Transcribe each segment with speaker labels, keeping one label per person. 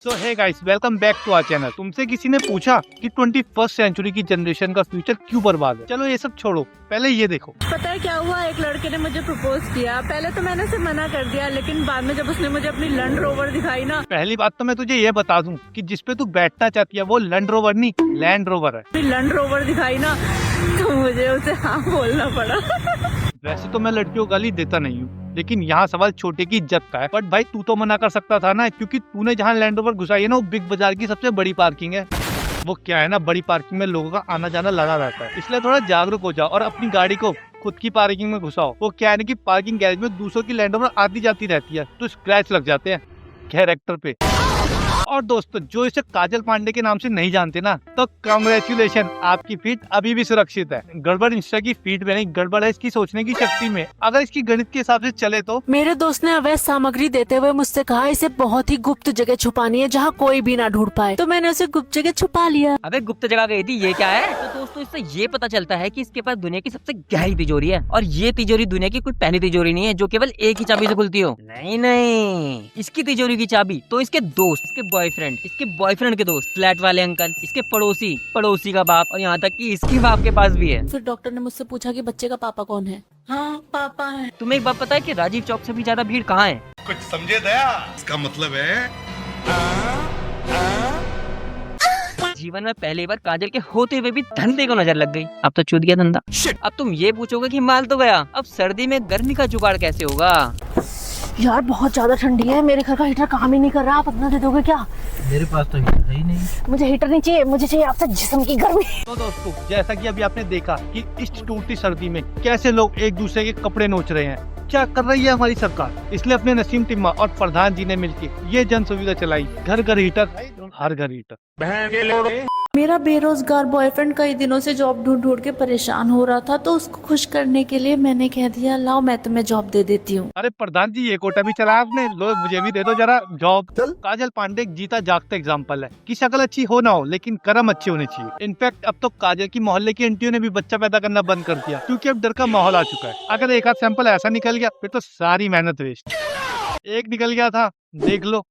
Speaker 1: So hey guys, welcome back to our channel. तुमसे किसी ने पूछा कि 21st सेंचुरी की जनरेशन का फ्यूचर क्यों बर्बाद है। चलो ये सब छोड़ो, पहले ये देखो।
Speaker 2: पता है क्या हुआ, एक लड़के ने मुझे प्रपोज किया। पहले तो मैंने उसे मना कर दिया, लेकिन बाद में जब उसने मुझे अपनी लैंड रोवर दिखाई ना,
Speaker 1: पहली बात तो मैं तुझे ये बता दूं कि जिसपे तू बैठना चाहती है वो लैंड रोवर नहीं, लैंड रोवर है।
Speaker 2: अपनी लैंड रोवर दिखाई ना, तो मुझे उसे हाँ बोलना पड़ा।
Speaker 1: वैसे तो मैं लड़कियों को गाली देता नहीं हूँ, लेकिन यहाँ सवाल छोटे की इज्जत का है। बट भाई तू तो मना कर सकता था ना, क्योंकि तूने जहाँ लैंड रोवर घुसाई है ना वो बिग बाजार की सबसे बड़ी पार्किंग है। वो क्या है ना, बड़ी पार्किंग में लोगों का आना जाना लगा रहता है, इसलिए थोड़ा जागरूक हो जाओ और अपनी गाड़ी को खुद की पार्किंग में घुसाओ। वो क्या है ना कि पार्किंग गैरेज में दूसरों की लैंड रोवर आती जाती रहती है तो स्क्रैच लग जाते हैं कैरेक्टर पे। और दोस्तों, जो इसे काजल पांडे के नाम से नहीं जानते ना, तो कांग्रेचुलेशन, आपकी फीट अभी भी सुरक्षित है। गड़बड़ इंस्टा की फीट में नहीं, गड़बड़ है इसकी सोचने की शक्ति में। अगर इसकी गणित के हिसाब से चले तो
Speaker 3: मेरे दोस्त ने अवैध सामग्री देते हुए मुझसे कहा इसे बहुत ही गुप्त जगह छुपानी है जहाँ कोई भी ना ढूंढ पाए, तो मैंने उसे गुप्त जगह छुपा लिया।
Speaker 4: अबे गुप्त जगह गई थी, ये क्या है? तो दोस्तों इससे ये पता चलता है कि इसके पास दुनिया की सबसे गहरी तिजोरी है, और ये तिजोरी दुनिया की कोई पहली तिजोरी नहीं है जो केवल एक ही चाबी से खुलती हो। नहीं, इसकी तिजोरी की चाबी तो इसके दोस्त, इसके बॉयफ्रेंड, इसके बॉयफ्रेंड के दोस्त, फ्लैट वाले अंकल, इसके पड़ोसी, पड़ोसी का बाप, और यहाँ तक कि इसके बाप के पास भी है।
Speaker 3: फिर डॉक्टर ने मुझसे पूछा कि बच्चे का पापा कौन है। हाँ, पापा है।
Speaker 4: तुम्हें एक बात पता है कि राजीव चौक से भी ज्यादा भीड़ कहाँ है?
Speaker 5: कुछ समझे दया, इसका मतलब है
Speaker 4: जीवन में पहली बार काजल के होते हुए भी धंधे को नजर लग गई। अब तो छूट गया धंधा। अब तुम ये पूछोगे कि माल तो गया, अब सर्दी में गर्मी का जुगाड़ कैसे होगा?
Speaker 3: यार बहुत ज्यादा ठंडी है, मेरे घर का हीटर काम ही नहीं कर रहा, आप अपना दे दोगे क्या?
Speaker 6: मेरे पास तो हीटर है ही नहीं।
Speaker 3: मुझे हीटर नहीं चाहिए, मुझे चाहिए आपसे जिस्म की गर्मी।
Speaker 1: तो दोस्तों, जैसा कि अभी आपने देखा कि इस टूटती सर्दी में कैसे लोग एक दूसरे के कपड़े नोच रहे हैं, क्या कर रही है हमारी सरकार। इसलिए अपने नसीम टिम्मा और प्रधान जी ने मिलकर ये जन सुविधा चलाई, घर घर हीटर, हर घर हीटर।
Speaker 3: मेरा बेरोजगार बॉयफ्रेंड कई दिनों से जॉब ढूंढ ढूंढ के परेशान हो रहा था, तो उसको खुश करने के लिए मैंने कह दिया लाओ मैं तुम्हें जॉब दे देती हूँ।
Speaker 1: अरे प्रधान जी, ये कोटा भी चला आपने, लो मुझे भी दे दो जरा जॉब। काजल पांडे एक जीता जागता एग्जाम्पल है कि शक्ल अच्छी हो ना हो लेकिन कर्म अच्छे होने चाहिए। इनफैक्ट अब तो काजल की मोहल्ले की आंटियों ने भी बच्चा पैदा करना बंद कर दिया, क्योंकि अब डर का माहौल आ चुका है। अगर एक आध सैंपल ऐसा निकल गया फिर तो सारी मेहनत वेस्ट। एक निकल गया था, देख लो।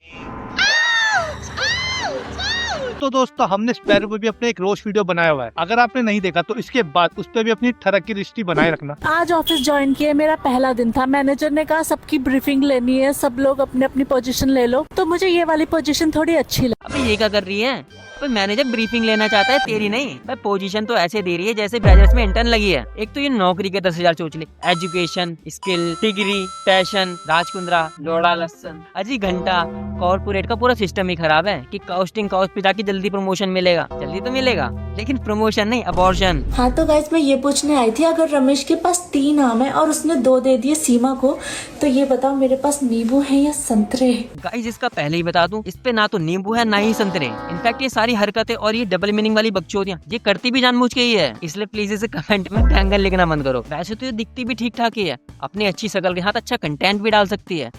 Speaker 1: तो दोस्तों, हमने स्पैरो पे भी अपने एक रोज वीडियो बनाया हुआ है, अगर आपने नहीं देखा तो इसके बाद उस पर भी अपनी ठरक की दृष्टि बनाए रखना।
Speaker 3: आज ऑफिस ज्वाइन किया, मेरा पहला दिन था। मैनेजर ने कहा सबकी ब्रीफिंग लेनी है, सब लोग अपने अपनी पोजीशन ले लो, तो मुझे ये वाली पोजीशन थोड़ी अच्छी लगी।
Speaker 4: अबे ये क्या कर रही है? मैनेजर ब्रीफिंग लेना चाहता है, तेरी नहीं। पोजीशन तो ऐसे दे रही है जैसे बैचलर्स में इंटर्न लगी है। एक तो ये नौकरी के 10,000 सोच ले, education, skill, degree, passion, Raj Kundra, लोड़ा लसन, अजी घंटा। कॉर्पोरेट का पूरा सिस्टम ही खराब है कि काउस्टिंग काउस्ट पे जाके जल्दी प्रमोशन मिलेगा। जल्दी तो मिलेगा लेकिन प्रमोशन नहीं, अबॉर्शन।
Speaker 3: हाँ तो गाइस, मैं ये पूछने आई थी, अगर रमेश के पास 3 आम है और उसने 2 दे दिए सीमा को, तो ये बताओ मेरे पास नींबू है या संतरे?
Speaker 4: गाइस इसका पहले ही बता दूं, इस पे ना तो नींबू है ना ही संतरे। इनफैक्ट ये सारी हरकतें और ये डबल मीनिंग वाली बकचोदियां ये करती भी जानबूझ के ही है, इसलिए प्लीज इसे कमेंट में ट्रायंगल लिखना बंद करो। वैसे तो ये दिखती भी ठीक ठाक ही है, अपनी अच्छी शक्ल के साथ अच्छा कंटेंट भी डाल सकती है,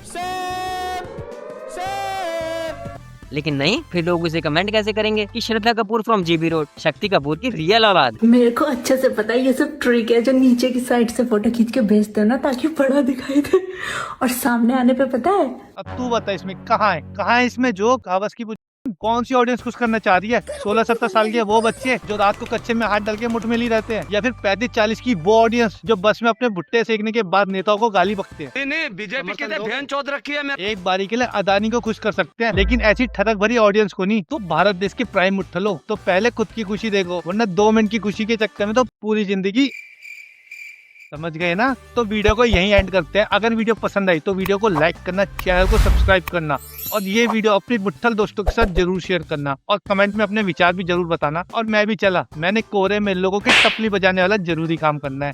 Speaker 4: लेकिन नहीं, फिर लोग इसे कमेंट कैसे करेंगे कि Shraddha Kapoor from GB road, Shakti Kapoor की रियल औलाद।
Speaker 3: मेरे को अच्छे से पता है ये सब ट्रिक है जो नीचे की साइड से फोटो खींच के भेजते हो ना, ताकि बड़ा दिखाई दे, और सामने आने पे पता है।
Speaker 1: अब तू बता इसमें कहाँ है इसमें जोक? हवस की कौन सी ऑडियंस खुश करना चाह रही है? 16-17 साल के वो बच्चे जो रात को कच्चे में हाथ डाल के मुठ में ली रहते हैं, या फिर 35-40 की वो ऑडियंस जो बस में अपने भुट्टे सेकने के बाद नेताओं को गाली बकते हैं?
Speaker 5: नहीं बीजेपी के बहन चौथ रखी है।
Speaker 1: एक बारी के लिए अदानी को खुश कर सकते हैं, लेकिन ऐसी ठरक भरी ऑडियंस को नहीं। तो भारत देश के प्राइम मुठ्ठलो, तो पहले खुद की खुशी देखो, वरना 2 मिनट की खुशी के चक्कर में तो पूरी जिंदगी। समझ गए ना? तो वीडियो को यहीं एंड करते हैं। अगर वीडियो पसंद आई तो वीडियो को लाइक करना, चैनल को सब्सक्राइब करना, और ये वीडियो अपने मुट्ठल दोस्तों के साथ जरूर शेयर करना, और कमेंट में अपने विचार भी जरूर बताना। और मैं भी चला, मैंने कोरे में लोगों के टपली बजाने वाला जरूरी काम करना है।